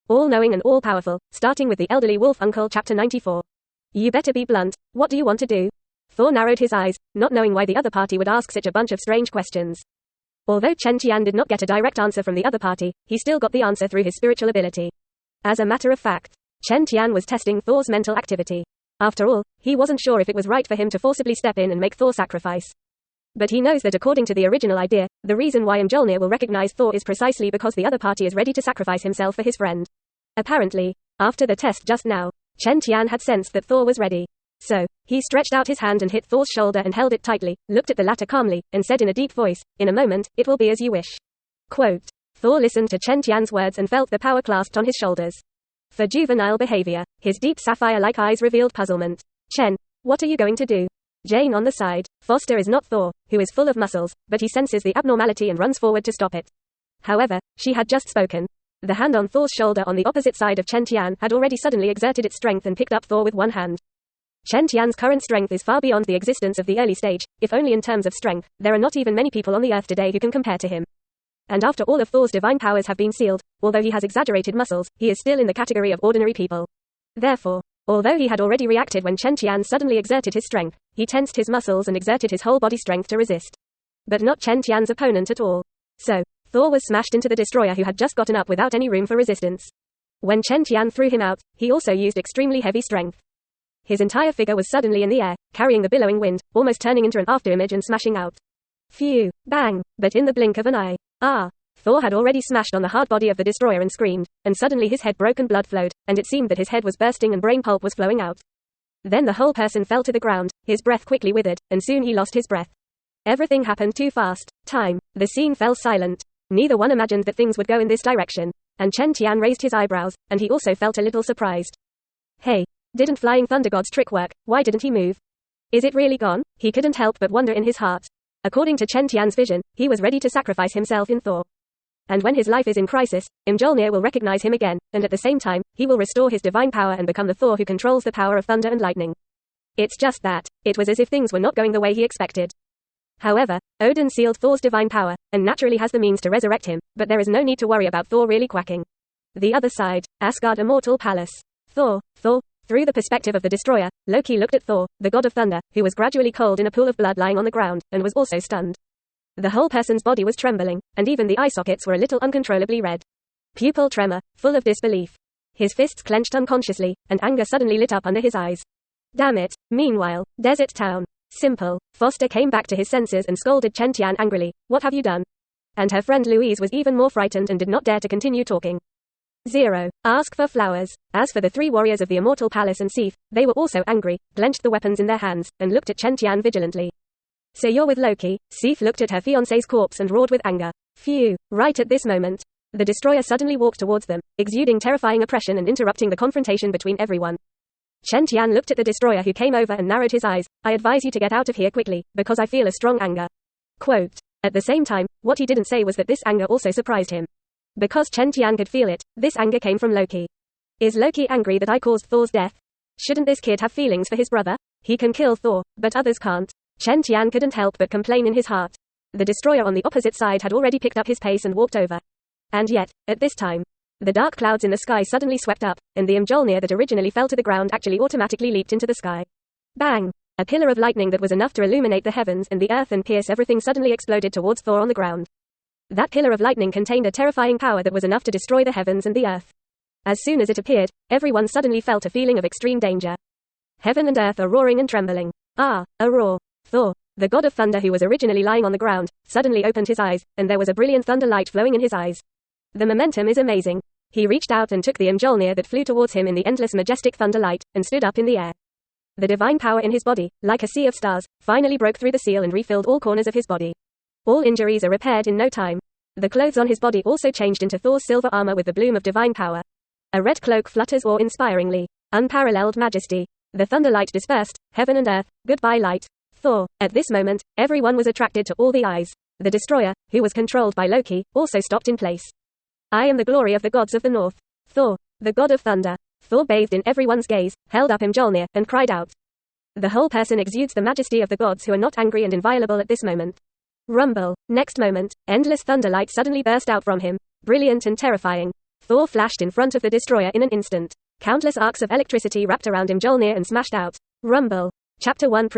all-knowing and all-powerful, starting with the elderly wolf uncle. Chapter 94. You better be blunt. What do you want to do? Thor narrowed his eyes, not knowing why the other party would ask such a bunch of strange questions. Although Xianxia did not get a direct answer from the other party, he still got the answer through his spiritual ability. As a matter of fact, Xianxia was testing Thor's mental activity. After all, he wasn't sure if it was right for him to forcibly step in and make Thor sacrifice. But he knows that according to the original idea, the reason why Mjolnir will recognize Thor is precisely because the other party is ready to sacrifice himself for his friend. Apparently, after the test just now, Xianxia had sensed that Thor was ready. So, he stretched out his hand and hit Thor's shoulder and held it tightly, looked at the latter calmly, and said in a deep voice, "In a moment, it will be as you wish." Quote. Thor listened to Xianxia's words and felt the power clasped on his shoulders. For juvenile behavior, his deep sapphire-like eyes revealed puzzlement. "Chen, what are you going to do?" Jane on the side. Foster is not Thor, who is full of muscles, but he senses the abnormality and runs forward to stop it. However, she had just spoken. The hand on Thor's shoulder on the opposite side of Xianxia had already suddenly exerted its strength and picked up Thor with one hand. Xianxia's current strength is far beyond the existence of the early stage, if only in terms of strength. There are not even many people on the earth today who can compare to him. And after all of Thor's divine powers have been sealed, although he has exaggerated muscles, he is still in the category of ordinary people. Therefore, although he had already reacted when Xianxia suddenly exerted his strength, he tensed his muscles and exerted his whole body strength to resist. But not Xianxia's opponent at all. So, Thor was smashed into the destroyer who had just gotten up without any room for resistance. When Xianxia threw him out, he also used extremely heavy strength. His entire figure was suddenly in the air, carrying the billowing wind, almost turning into an afterimage and smashing out. Phew, bang, but in the blink of an eye. Thor had already smashed on the hard body of the destroyer and screamed, and suddenly his head broke and blood flowed, and it seemed that his head was bursting and brain pulp was flowing out. Then the whole person fell to the ground, his breath quickly withered, and soon he lost his breath. Everything happened too fast. The scene fell silent. Neither one imagined that things would go in this direction, and Xianxia raised his eyebrows, and he also felt a little surprised. Hey, didn't Flying Thunder God's trick work? Why didn't he move? Is it really gone? He couldn't help but wonder in his heart. According to Xianxia's vision, he was ready to sacrifice himself in Thor. And when his life is in crisis, Mjolnir will recognize him again, and at the same time, he will restore his divine power and become the Thor who controls the power of thunder and lightning. It's just that, it was as if things were not going the way he expected. However, Odin sealed Thor's divine power, and naturally has the means to resurrect him, but there is no need to worry about Thor really quacking. The other side, Asgard Immortal Palace. Thor. Through the perspective of the destroyer, Loki looked at Thor, the god of thunder, who was gradually cold in a pool of blood lying on the ground, and was also stunned. The whole person's body was trembling, and even the eye sockets were a little uncontrollably red. Pupil tremor, full of disbelief. His fists clenched unconsciously, and anger suddenly lit up under his eyes. Damn it. Meanwhile, Desert Town. Simple. Foster came back to his senses and scolded Xianxia angrily. What have you done? And her friend Louise was even more frightened and did not dare to continue talking. 0. Ask for flowers. As for the three warriors of the Immortal Palace and Sif, they were also angry, clenched the weapons in their hands, and looked at Xianxia vigilantly. So you're with Loki? Sif looked at her fiancé's corpse and roared with anger. Phew. Right at this moment, the destroyer suddenly walked towards them, exuding terrifying oppression and interrupting the confrontation between everyone. Xianxia looked at the destroyer who came over and narrowed his eyes. I advise you to get out of here quickly, because I feel a strong anger. Quote. At the same time, what he didn't say was that this anger also surprised him. Because Xianxia could feel it, this anger came from Loki. Is Loki angry that I caused Thor's death? Shouldn't this kid have feelings for his brother? He can kill Thor, but others can't. Xianxia couldn't help but complain in his heart. The destroyer on the opposite side had already picked up his pace and walked over. And yet, at this time, the dark clouds in the sky suddenly swept up, and the Mjolnir that originally fell to the ground actually automatically leaped into the sky. Bang! A pillar of lightning that was enough to illuminate the heavens and the earth and pierce everything suddenly exploded towards Thor on the ground. That pillar of lightning contained a terrifying power that was enough to destroy the heavens and the earth. As soon as it appeared, everyone suddenly felt a feeling of extreme danger. Heaven and earth are roaring and trembling. A roar. Thor, the god of thunder who was originally lying on the ground, suddenly opened his eyes, and there was a brilliant thunder light flowing in his eyes. The momentum is amazing. He reached out and took the Mjolnir that flew towards him in the endless majestic thunder light, and stood up in the air. The divine power in his body, like a sea of stars, finally broke through the seal and refilled all corners of his body. All injuries are repaired in no time. The clothes on his body also changed into Thor's silver armor with the bloom of divine power. A red cloak flutters awe-inspiringly. Unparalleled majesty. The thunder light dispersed, heaven and earth, goodbye light. Thor. At this moment, everyone was attracted to all the eyes. The destroyer, who was controlled by Loki, also stopped in place. I am the glory of the gods of the north. Thor, the god of thunder. Thor bathed in everyone's gaze, held up Mjolnir, and cried out. The whole person exudes the majesty of the gods who are not angry and inviolable at this moment. Rumble. Next moment, endless thunder light suddenly burst out from him. Brilliant and terrifying. Thor flashed in front of the destroyer in an instant. Countless arcs of electricity wrapped around him. Mjolnir and smashed out. Rumble. Chapter 1